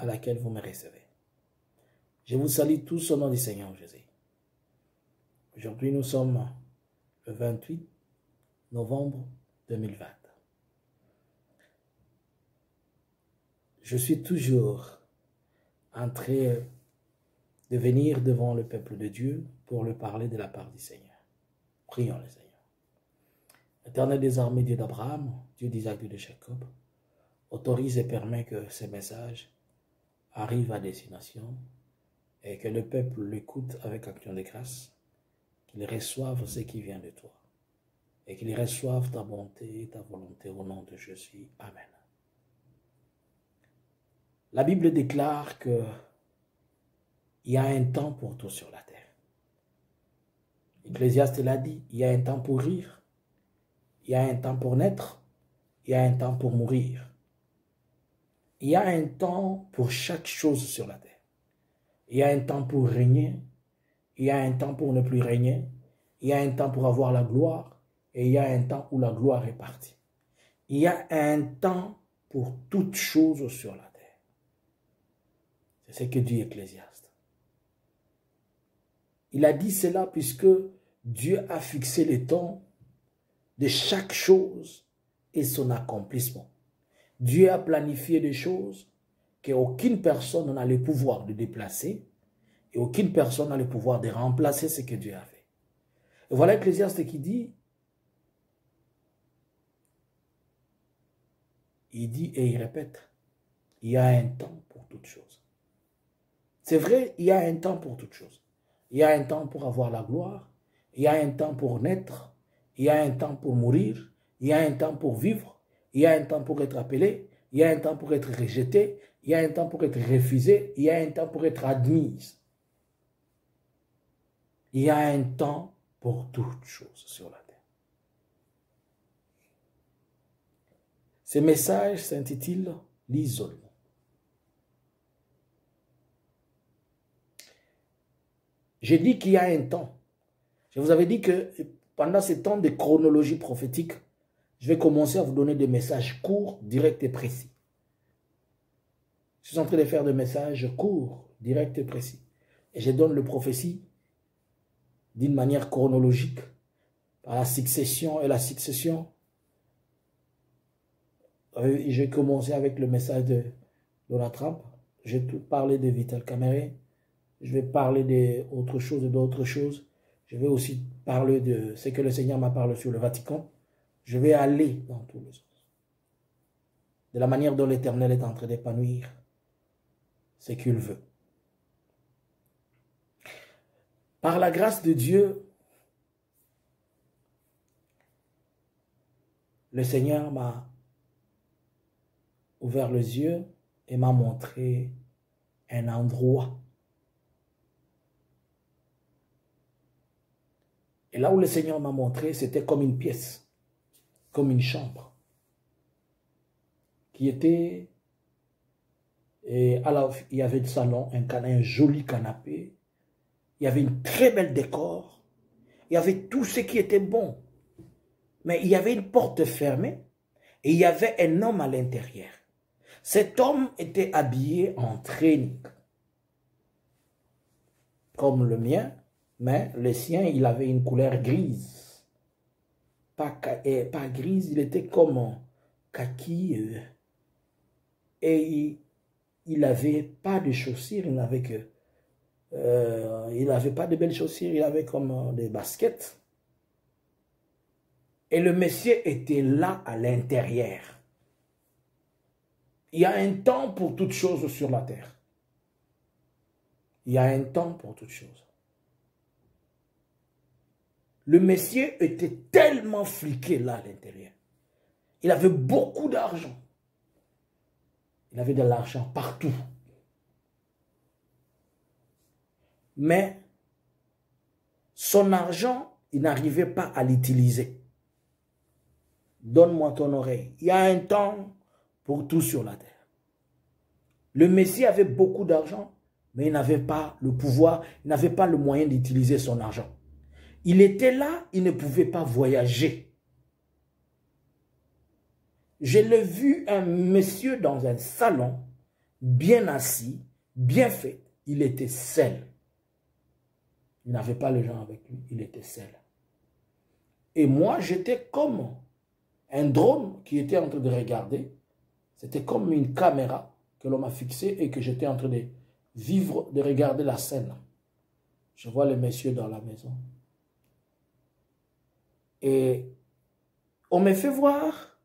laquelle vous me recevez. Je vous salue tous au nom du Seigneur Jésus. Aujourd'hui, nous sommes le 28 novembre 2020. Je suis toujours en train de venir devant le peuple de Dieu pour lui parler de la part du Seigneur. Prions le Seigneur. Éternel des armées, Dieu d'Abraham, Dieu d'Isaac, Dieu de Jacob, autorise et permet que ces messages arrivent à destination et que le peuple l'écoute avec action de grâce, qu'il reçoive ce qui vient de toi et qu'il reçoive ta bonté et ta volonté au nom de Jésus. Amen. La Bible déclare qu'il y a un temps pour tout sur la terre. Ecclésiaste l'a dit, il y a un temps pour rire, il y a un temps pour naître, il y a un temps pour mourir. Il y a un temps pour chaque chose sur la terre. Il y a un temps pour régner, il y a un temps pour ne plus régner, il y a un temps pour avoir la gloire, et il y a un temps où la gloire est partie. Il y a un temps pour toutes choses sur la terre. C'est ce que dit Ecclésiaste. Il a dit cela puisque Dieu a fixé le temps de chaque chose et son accomplissement. Dieu a planifié des choses qu'aucune personne n'a le pouvoir de déplacer et aucune personne n'a le pouvoir de remplacer ce que Dieu a fait. Et voilà Ecclésiaste qui dit, il dit et il répète, il y a un temps pour toutes choses. C'est vrai, il y a un temps pour toutes choses. Il y a un temps pour avoir la gloire, il y a un temps pour naître, il y a un temps pour mourir, il y a un temps pour vivre, il y a un temps pour être appelé, il y a un temps pour être rejeté, il y a un temps pour être refusé, il y a un temps pour être admise. Il y a un temps pour toutes choses sur la terre. Ce message s'intitule « L'isolement ». J'ai dit qu'il y a un temps. Je vous avais dit que pendant ce temps de chronologie prophétique, je vais commencer à vous donner des messages courts, directs et précis. Je suis en train de faire des messages courts, directs et précis. Et je donne le prophétie d'une manière chronologique, par la succession et la succession. J'ai commencé avec le message de Donald Trump. J'ai parlé de Vital Kamerhe. Je vais parler d'autre chose et d'autres choses. Je vais aussi parler de ce que le Seigneur m'a parlé sur le Vatican. Je vais aller dans tous les sens. De la manière dont l'Éternel est en train d'épanouir ce qu'il veut. Par la grâce de Dieu, le Seigneur m'a ouvert les yeux et m'a montré un endroit. Et là où le Seigneur m'a montré, c'était comme une pièce, comme une chambre, qui était, et alors il y avait le salon, un joli canapé, il y avait une très belle décor, il y avait tout ce qui était bon, mais il y avait une porte fermée, et il y avait un homme à l'intérieur. Cet homme était habillé en training, comme le mien, mais le sien, il avait une couleur grise. Pas grise, il était comme kaki. Et il n'avait pas de chaussures, il n'avait que... il n'avait pas de belles chaussures, il avait comme des baskets. Et le monsieur était là à l'intérieur. Il y a un temps pour toutes choses sur la terre. Il y a un temps pour toutes choses. Le monsieur était tellement fliqué là à l'intérieur. Il avait beaucoup d'argent. Il avait de l'argent partout. Mais son argent, il n'arrivait pas à l'utiliser. Donne-moi ton oreille. Il y a un temps pour tout sur la terre. Le Messie avait beaucoup d'argent, mais il n'avait pas le pouvoir, il n'avait pas le moyen d'utiliser son argent. Il était là, il ne pouvait pas voyager. Je l'ai vu un monsieur dans un salon, bien assis, bien fait. Il était seul. Il n'avait pas les gens avec lui, il était seul. Et moi, j'étais comme un drone qui était en train de regarder. C'était comme une caméra que l'on m'a fixée et que j'étais en train de vivre, de regarder la scène. Je vois les messieurs dans la maison. Et on me fait voir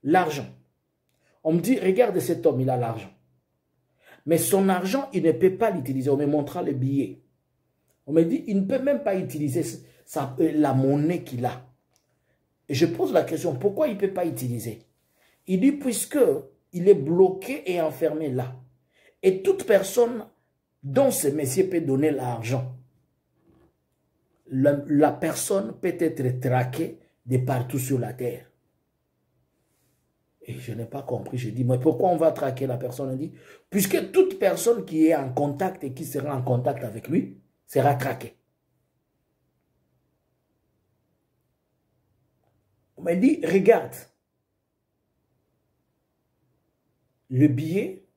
l'argent. On me dit, regarde cet homme, il a l'argent. Mais son argent, il ne peut pas l'utiliser. On me montra les billets. On me dit, il ne peut même pas utiliser la monnaie qu'il a. Et je pose la question, pourquoi il ne peut pas utiliser? Il dit, puisque il est bloqué et enfermé là. Et toute personne dont ce monsieur peut donner l'argent, la personne peut être traquée de partout sur la terre. Et je n'ai pas compris. Je dis, mais pourquoi on va traquer la personne? On dit, puisque toute personne qui est en contact et qui sera en contact avec lui sera traquée. On m'a dit, regarde, le billet,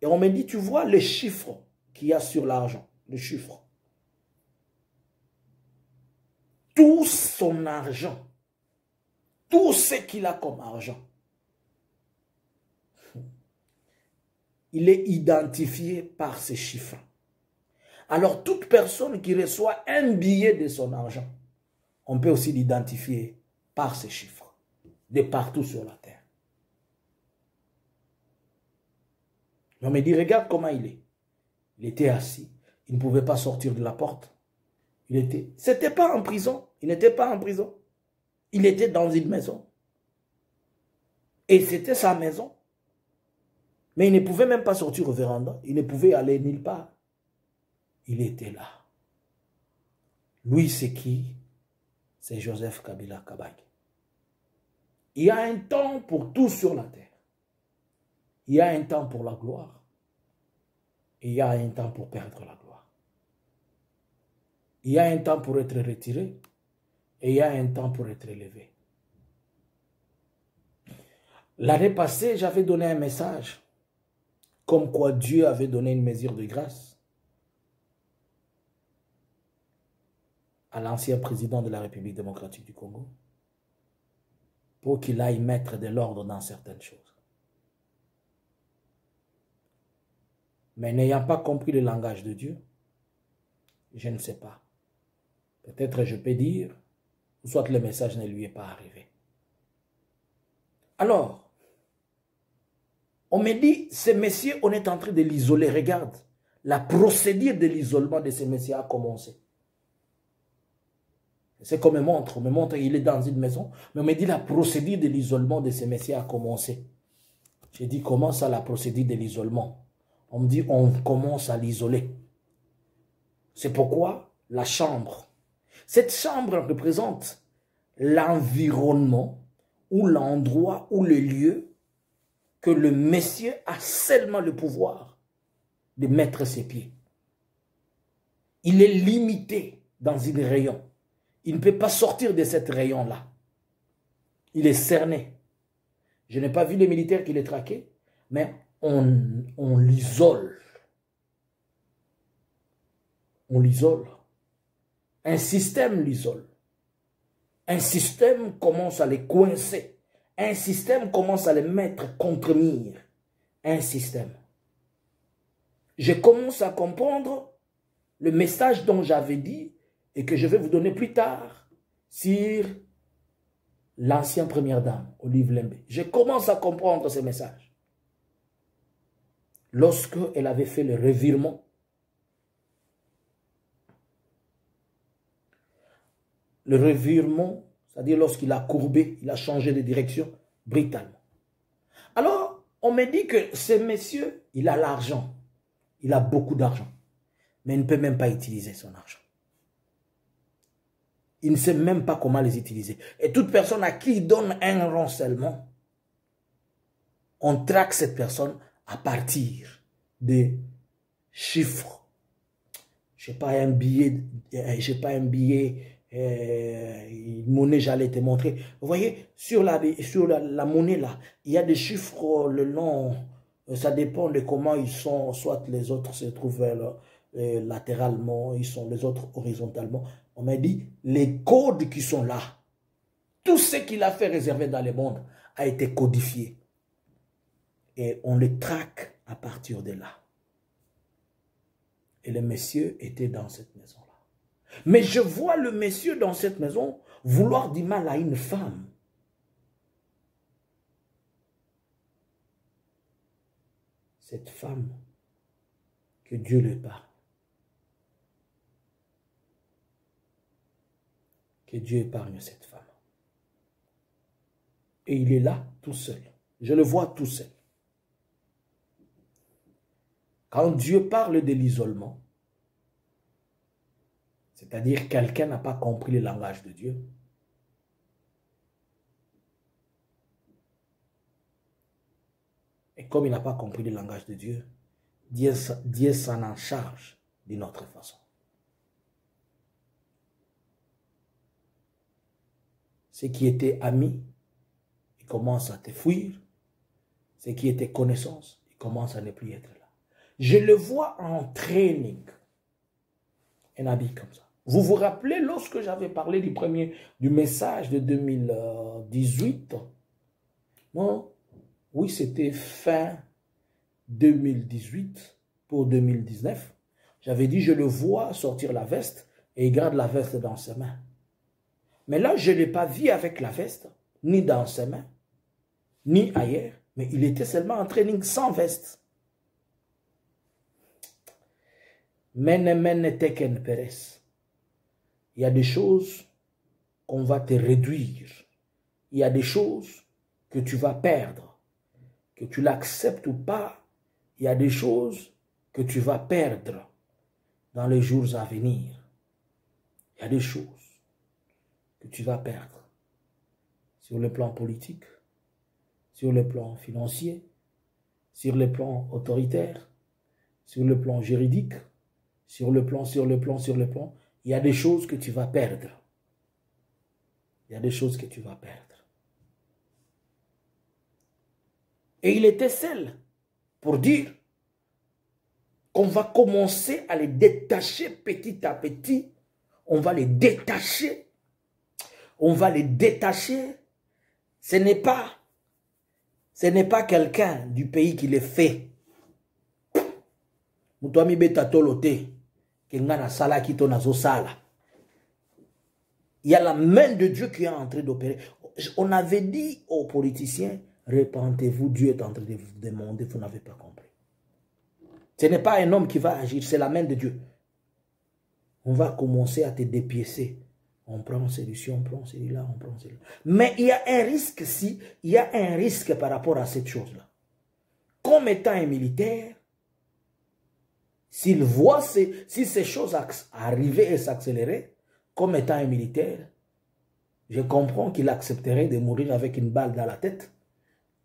et on m'a dit, tu vois les chiffres qu'il y a sur l'argent, les chiffres. Tout son argent, tout ce qu'il a comme argent, il est identifié par ces chiffres. Alors, toute personne qui reçoit un billet de son argent, on peut aussi l'identifier par ces chiffres, de partout sur la terre. On me dit, regarde comment il est. Il était assis, il ne pouvait pas sortir de la porte. C'était pas en prison, il n'était pas en prison. Il était dans une maison. Et c'était sa maison. Mais il ne pouvait même pas sortir au véranda. Il ne pouvait aller nulle part. Il était là. Lui, c'est qui? C'est Joseph Kabila Kabange. Il y a un temps pour tout sur la terre. Il y a un temps pour la gloire. Et il y a un temps pour perdre la gloire. Il y a un temps pour être retiré. Et il y a un temps pour être élevé. L'année passée, j'avais donné un message comme quoi Dieu avait donné une mesure de grâce à l'ancien président de la République démocratique du Congo pour qu'il aille mettre de l'ordre dans certaines choses. Mais n'ayant pas compris le langage de Dieu, je ne sais pas. Peut-être je peux dire, ou soit le message ne lui est pas arrivé. Alors, on me dit, ce monsieur, on est en train de l'isoler. Regarde, la procédure de l'isolement de ce monsieur a commencé. C'est qu'on me montre qu'il est dans une maison, mais on me dit la procédure de l'isolement de ce monsieur a commencé. J'ai dit, comment ça la procédure de l'isolement? On me dit, on commence à l'isoler. C'est pourquoi la chambre. Cette chambre représente l'environnement ou l'endroit ou le lieu que le monsieur a seulement le pouvoir de mettre ses pieds. Il est limité dans une rayon. Il ne peut pas sortir de cette rayon-là. Il est cerné. Je n'ai pas vu les militaires qui les traquaient, mais on l'isole. On l'isole. Un système l'isole. Un système commence à les coincer. Un système commence à les mettre contre mur. Un système. Je commence à comprendre le message dont j'avais dit et que je vais vous donner plus tard sur l'ancienne première dame, Olive Lembe. Je commence à comprendre ce message. Lorsque elle avait fait le revirement, c'est-à-dire lorsqu'il a courbé, il a changé de direction brutalement. Alors, on me dit que ce monsieur, il a l'argent. Il a beaucoup d'argent. Mais il ne peut même pas utiliser son argent. Il ne sait même pas comment les utiliser. Et toute personne à qui il donne un renseignement, on traque cette personne à partir des chiffres. Je n'ai pas un billet, une monnaie, j'allais te montrer. Vous voyez, sur la monnaie là, il y a des chiffres le long Ça dépend de comment ils sont, soit les autres se trouvent latéralement, ils sont les autres horizontalement. On m'a dit, les codes qui sont là, tout ce qu'il a fait réserver dans le monde a été codifié. Et on les traque à partir de là. Et le monsieur était dans cette maison-là. Mais je vois le monsieur dans cette maison vouloir du mal à une femme. Cette femme, que Dieu l'épargne. Que Dieu épargne cette femme. Et il est là tout seul. Je le vois tout seul. Quand Dieu parle de l'isolement, c'est-à-dire quelqu'un n'a pas compris le langage de Dieu, et comme il n'a pas compris le langage de Dieu, Dieu s'en en charge d'une autre façon. Ceux qui étaient amis, ils commencent à te fuir. Ceux qui étaient connaissances, ils commencent à ne plus être là. Je le vois en training. Un habit comme ça. Vous vous rappelez lorsque j'avais parlé du message de 2018? Non? Oui, c'était fin 2018 pour 2019. J'avais dit, je le vois sortir la veste et il garde la veste dans ses mains. Mais là, je ne l'ai pas vu avec la veste, ni dans ses mains, ni ailleurs, mais il était seulement en training sans veste. Mene teken peres. Il y a des choses qu'on va te réduire. Il y a des choses que tu vas perdre. Que tu l'acceptes ou pas, il y a des choses que tu vas perdre dans les jours à venir. Il y a des choses que tu vas perdre sur le plan politique, sur le plan financier, sur le plan autoritaire, sur le plan juridique, sur le plan, il y a des choses que tu vas perdre. Il y a des choses que tu vas perdre. Et il était seul pour dire qu'on va commencer à les détacher petit à petit. On va les détacher. On va les détacher. Ce n'est pas quelqu'un du pays qui les fait. Mutuami beta tolote. Kengana sala kito nazo sala. Il y a la main de Dieu qui est en train d'opérer. On avait dit aux politiciens, repentez-vous, Dieu est en train de vous demander, vous n'avez pas compris. Ce n'est pas un homme qui va agir, c'est la main de Dieu. On va commencer à te dépiécer. On prend celui-ci, on prend celui-là, on prend celui-là. Mais il y a un risque il y a un risque par rapport à cette chose-là. Comme étant un militaire, s'il voit si ces choses arriver et s'accélérer, comme étant un militaire, je comprends qu'il accepterait de mourir avec une balle dans la tête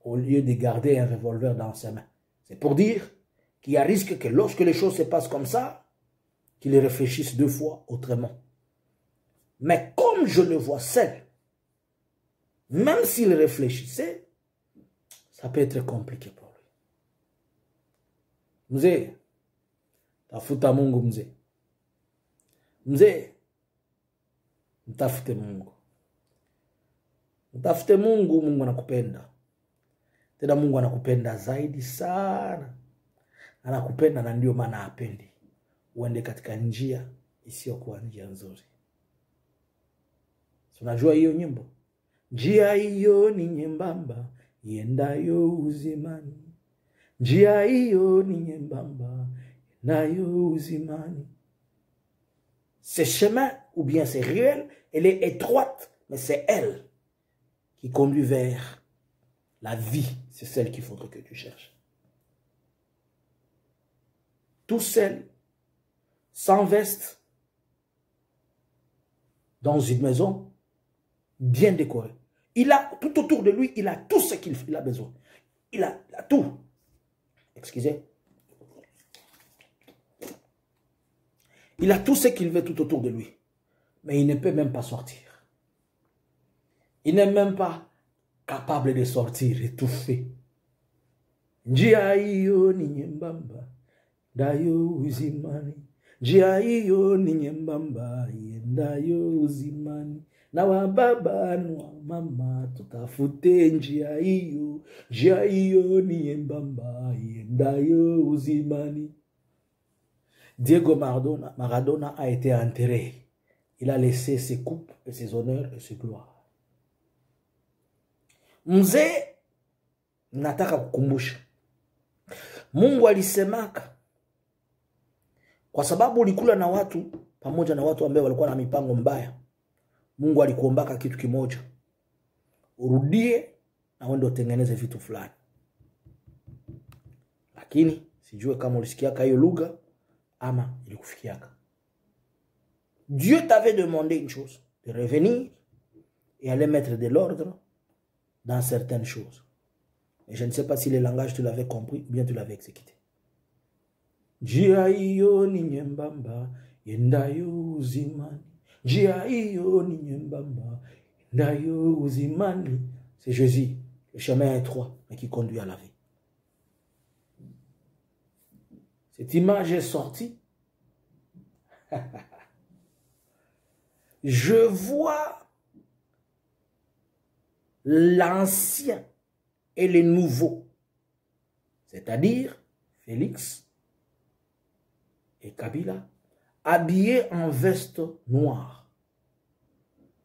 au lieu de garder un revolver dans ses mains. C'est pour dire qu'il y a risque que lorsque les choses se passent comme ça, qu'il réfléchisse deux fois autrement. Mais comme je le vois seul, même s'il réfléchissait, ça peut être compliqué pour lui. Mzee, tafuta Mungu mzee. Mzee, mtafute Mungu. Mtafute Mungu, Mungu anakupenda. Tena Mungu anakupenda zaidi sana. Anakupenda na ndio maana hapendi uende katika njia isiyokuwa njia nzuri. Unajua hiyo nyimbo? Njia hiyo ni nyembamba iendayo uzimani. Njia hiyo ni nyembamba iendayo uzimani. Ce chemin, ou bien c'est réel, elle est étroite, mais c'est elle qui conduit vers la vie. C'est celle qu'il faudrait que tu cherches. Tout seul, sans veste, dans une maison, bien décorée. Il a, tout autour de lui, il a tout ce qu'il a besoin. Il a tout. Excusez. Il a tout ce qu'il veut tout autour de lui. Mais il ne peut même pas sortir. Il n'est même pas capable de sortir, étouffé. njia hiyo ni nyembamba, dayo uzimani. Njia hiyo ni nyembamba, iendayo uzimani. Na wababa na wamama tutafute njia hiyo. Njia hiyo ni nyembamba, iendayo uzimani. Diego Maradona a été enterré. Il a laissé ses coupes et ses honneurs et ses gloires. Mzee, nataka kukumbusha. Mungu alisemaka, kwa sababu ulikula na watu, pamoja na watu ambao walikuwa na mipango mbaya, Mungu alikuombaka kitu kimoja. Urudie na wende utengeneze vitu fulani. Lakini sijue kama ulisikiaka hiyo lugha ama ilikufikiaka. Dieu t'avait demandé une chose, de revenir et aller mettre de l'ordre dans certaines choses. Et je ne sais pas si le langage tu l'avais compris ou bien tu l'avais exécuté. Njia hiyo ni nyembamba, yendayo uzimani. Njia hiyo ni nyembamba, yendayo uzimani. C'est Jésus, le chemin étroit, mais qui conduit à la vie. Cette image est sortie. Je vois l'ancien et le nouveau, c'est-à-dire Félix et Kabila, habillés en veste noire,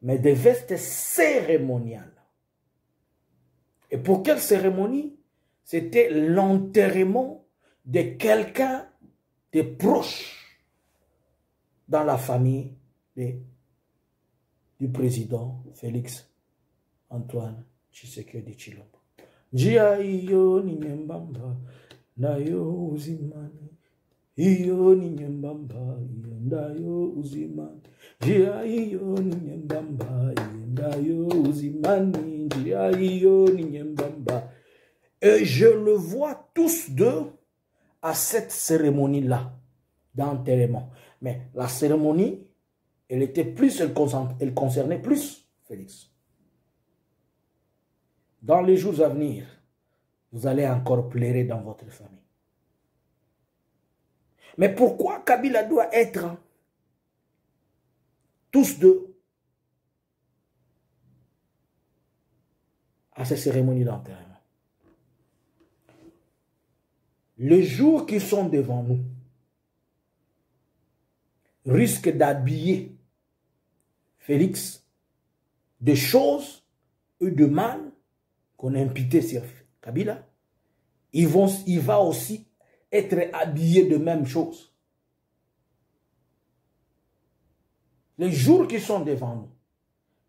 mais des vestes cérémoniales. Et pour quelle cérémonie? C'était l'enterrement de quelqu'un de proche dans la famille du président Félix Antoine Tshisekedi Tshilombo. Njia hiyo ni nyembamba, nayo uzimani. Hiyo ni nyembamba, iendayo uzimani. Njia hiyo ni nyembamba, iendayo uzimani. Njia hiyo ni nyembamba. Et je le vois tous deux à cette cérémonie-là d'enterrement. Mais la cérémonie, elle était plus, elle concernait plus Félix. Dans les jours à venir, vous allez encore pleurer dans votre famille. Mais pourquoi Kabila doit être tous deux à ces cérémonies d'enterrement? Les jours qui sont devant nous risquent d'habiller Félix de choses et de mal qu'on a imputé sur Kabila. Il va aussi être habillé de même chose. Les jours qui sont devant nous,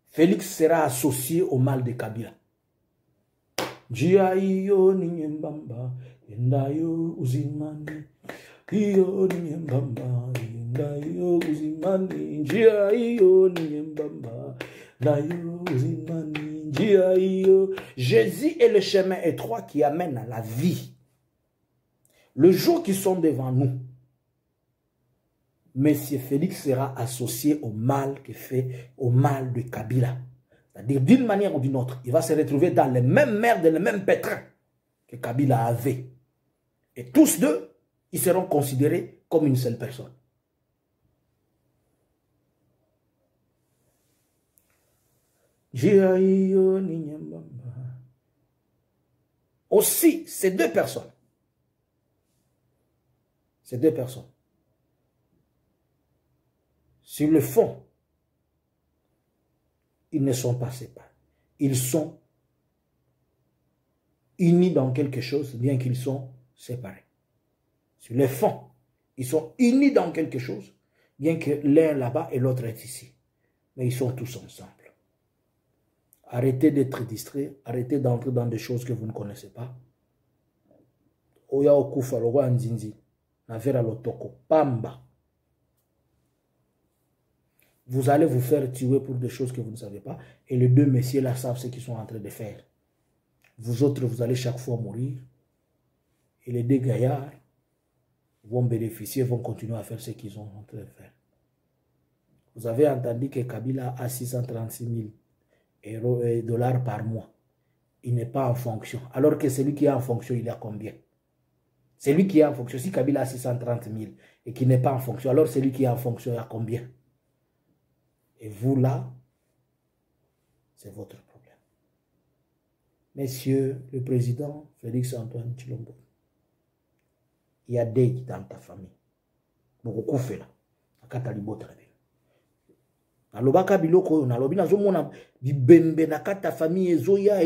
Félix sera associé au mal de Kabila. Njia hiyo ni nyembamba, yendayo uzimani. Hiyo ni nyembamba, yendayo uzimani. Njia hiyo ni nyembamba, yendayo uzimani. Njia hiyo. Jésus est le chemin étroit qui amène à la vie. Le jour qui sont devant nous, Monsieur Félix sera associé au mal qui fait, au mal de Kabila. C'est-à-dire, d'une manière ou d'une autre, il va se retrouver dans les mêmes merdes, les mêmes pétrins que Kabila avait. Et tous deux, ils seront considérés comme une seule personne. Aussi, ces deux personnes, sur le fond, ils ne sont pas séparés. Ils sont unis dans quelque chose, bien qu'ils sont séparés. Sur le fond, ils sont unis dans quelque chose, bien que l'un là-bas et l'autre est ici. Mais ils sont tous ensemble. Arrêtez d'être distrait, arrêtez d'entrer dans des choses que vous ne connaissez pas. Oya okufa lowa nzinzi, na vera lotoko, pamba. Vous allez vous faire tuer pour des choses que vous ne savez pas. Et les deux messieurs là savent ce qu'ils sont en train de faire. Vous autres, vous allez chaque fois mourir. Et les deux gaillards vont bénéficier, vont continuer à faire ce qu'ils sont en train de faire. Vous avez entendu que Kabila a 636 000 dollars par mois. Il n'est pas en fonction. Alors que celui qui est en fonction, il a combien? C'est lui qui est en fonction. Si Kabila a 630 000 et qui n'est pas en fonction, alors c'est lui qui est en fonction, il y a combien? Et vous là, c'est votre problème. Messieurs, le président Félix Antoine Tshilombo, il y a des dans ta famille. Beaucoup fait là. Akatalibo très bien. Nalobaka biloko nalobi nazomona bibembe na kata famille ezoya.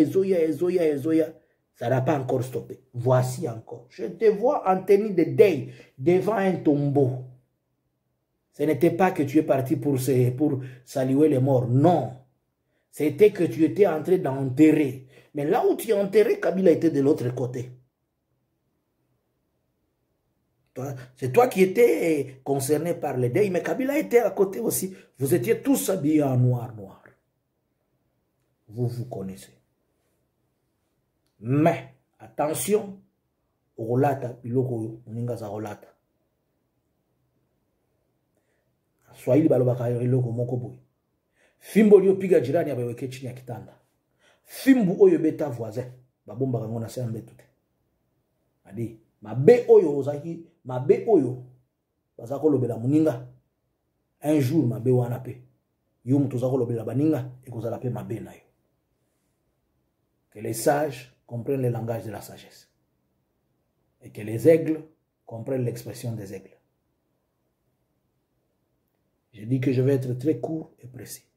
Ça n'a pas encore stoppé. Voici encore. Je te vois en tenue de deuil devant un tombeau. Ce n'était pas que tu es parti pour saluer les morts. Non. C'était que tu étais en train d'enterrer. Mais là où tu es enterré, Kabila était de l'autre côté. C'est toi qui étais concerné par le deuil, mais Kabila était à côté aussi. Vous étiez tous habillés en noir. Vous vous connaissez. Mais, attention, rolata, biloko, uninga za rolata. Swahili balobaka iloko moko boy. Fimbo liyo piga jirani abeweke chini ya kitanda. Fimbu oyo beta voisin, babomba kango na se mbetu te. Adi, mabe oyo ozaki, mabe oyo bazako lobela muninga. Un jour mabe wana pe. Yo mutu zako lobela baninga ekozala pe mabe na yo. Que les sages comprennent le langage de la sagesse. Et que les aigles comprennent l'expression des aigles. Je dis que je vais être très court et précis.